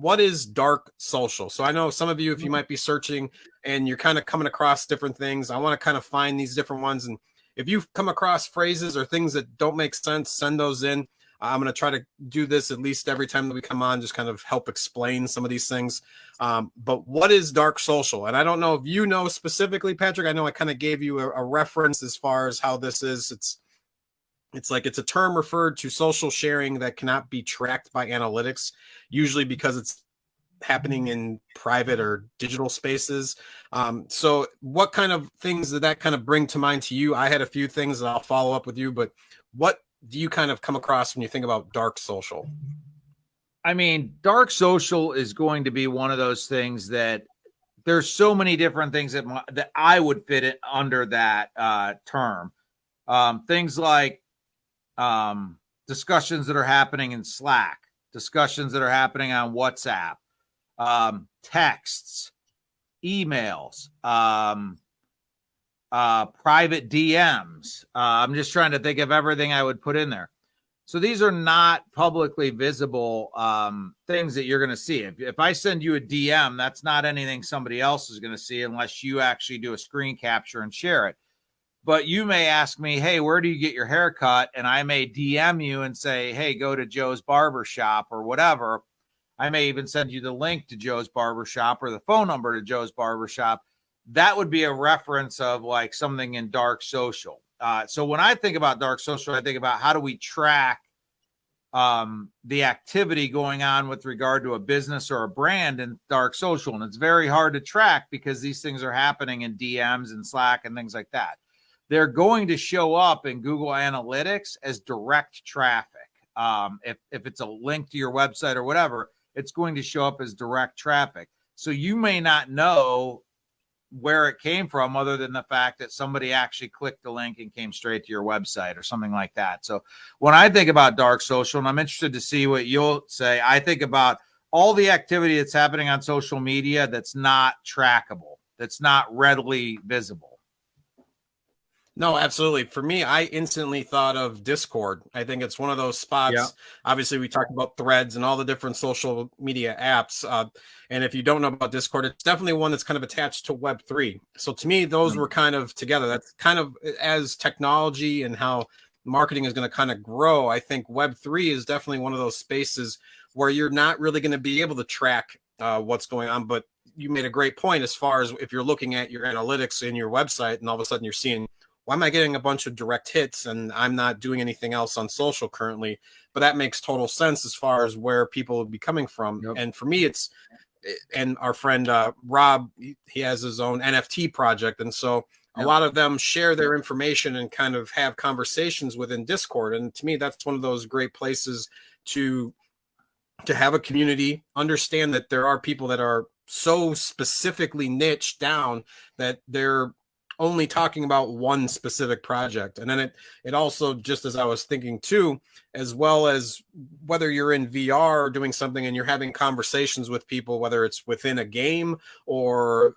what is dark social? So I know some of you, if you might be searching and you're kind of coming across different things, I want to kind of find these different ones. And if you've come across phrases or things that don't make sense, send those in. I'm going to try to do this at least every time that we come on, just kind of help explain some of these things. But what is dark social? And I don't know if you know specifically, Patrick. I know I kind of gave you a reference as far as how this is. It's like it's a term referred to social sharing that cannot be tracked by analytics, usually because it's happening in private or digital spaces. So what kind of things did that kind of bring to mind to you? I had a few things that I'll follow up with you, but what do you kind of come across when you think about dark social? I mean, dark social is going to be one of those things that there's so many different things that I would fit it under that term. Things like discussions that are happening in Slack, discussions that are happening on WhatsApp, texts, emails, private DMs. I'm just trying to think of everything I would put in there. So these are not publicly visible things that you're going to see. If I send you a DM, that's not anything somebody else is going to see unless you actually do a screen capture and share it. But you may ask me, hey, where do you get your hair cut? And I may DM you and say, hey, go to Joe's Barbershop or whatever. I may even send you the link to Joe's Barbershop or the phone number to Joe's Barbershop. That would be a reference of like something in dark social. So when I think about dark social, I think about how do we track the activity going on with regard to a business or a brand in dark social. And it's very hard to track because these things are happening in DMs and Slack and things like that. They're going to show up in Google Analytics as direct traffic. If it's a link to your website or whatever, it's going to show up as direct traffic. So you may not know where it came from other than the fact that somebody actually clicked the link and came straight to your website or something like that. So when I think about dark social, and I'm interested to see what you'll say, I think about all the activity that's happening on social media that's not trackable, that's not readily visible. No, absolutely. For me, I instantly thought of Discord. I think it's one of those spots. Yeah. Obviously, we talked about Threads and all the different social media apps. And if you don't know about Discord, it's definitely one that's kind of attached to Web3. So to me, those were kind of together. That's kind of as technology and how marketing is going to kind of grow. I think Web3 is definitely one of those spaces where you're not really going to be able to track what's going on. But you made a great point as far as if you're looking at your analytics in your website and all of a sudden you're seeing, why am I getting a bunch of direct hits and I'm not doing anything else on social currently? But that makes total sense as far as where people would be coming from. Yep. And for me, it's, and our friend Rob, he has his own NFT project. And so a lot of them share their information and kind of have conversations within Discord. And to me, that's one of those great places to have a community, understand that there are people that are so specifically niched down that they're only talking about one specific project. And then it also, just as I was thinking too, as well as whether you're in VR or doing something and you're having conversations with people, whether it's within a game or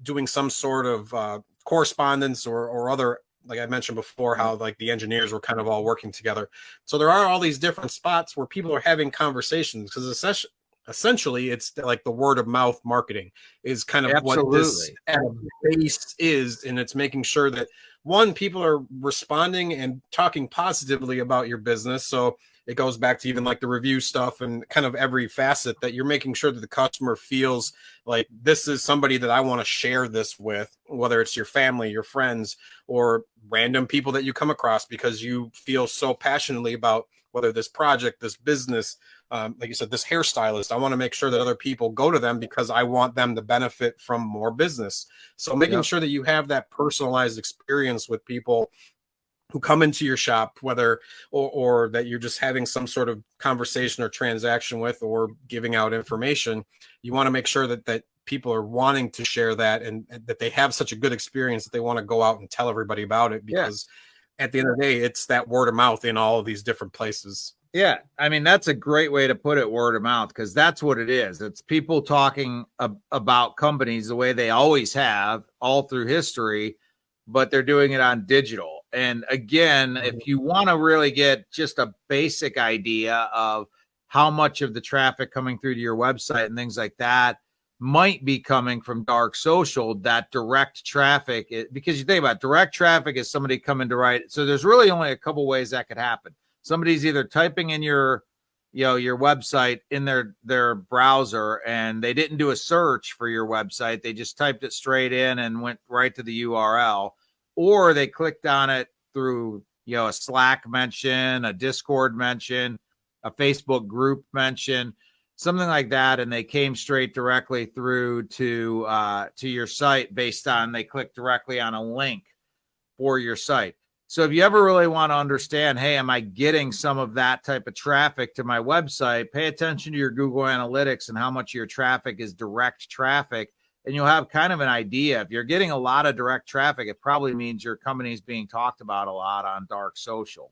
doing some sort of correspondence or other, like I mentioned before, how like the engineers were kind of all working together. So there are all these different spots where people are having conversations, because essentially it's like the word of mouth marketing is kind of what this base is. And it's making sure that, one, people are responding and talking positively about your business. So it goes back to even like the review stuff and kind of every facet, that you're making sure that the customer feels like this is somebody that I want to share this with, whether it's your family, your friends, or random people that you come across because you feel so passionately about whether this project, this business, like you said, this hairstylist. I want to make sure that other people go to them because I want them to benefit from more business. So making sure that you have that personalized experience with people who come into your shop, whether or that you're just having some sort of conversation or transaction with, or giving out information, you want to make sure that people are wanting to share that, and that they have such a good experience that they want to go out and tell everybody about it, because at the end of the day, it's that word of mouth in all of these different places. Yeah, I mean, that's a great way to put it, word of mouth, because that's what it is. It's people talking about companies the way they always have all through history, but they're doing it on digital. And again, if you want to really get just a basic idea of how much of the traffic coming through to your website and things like that might be coming from dark social, that direct traffic. Because you think about it, direct traffic is somebody coming to write. So there's really only a couple ways that could happen. Somebody's either typing in your website in their browser, and they didn't do a search for your website. They just typed it straight in and went right to the URL, or they clicked on it through, a Slack mention, a Discord mention, a Facebook group mention, something like that, and they came straight directly through to your site based on, they clicked directly on a link for your site. So if you ever really want to understand, hey, am I getting some of that type of traffic to my website, pay attention to your Google Analytics and how much of your traffic is direct traffic, and you'll have kind of an idea. If you're getting a lot of direct traffic, it probably means your company is being talked about a lot on dark social.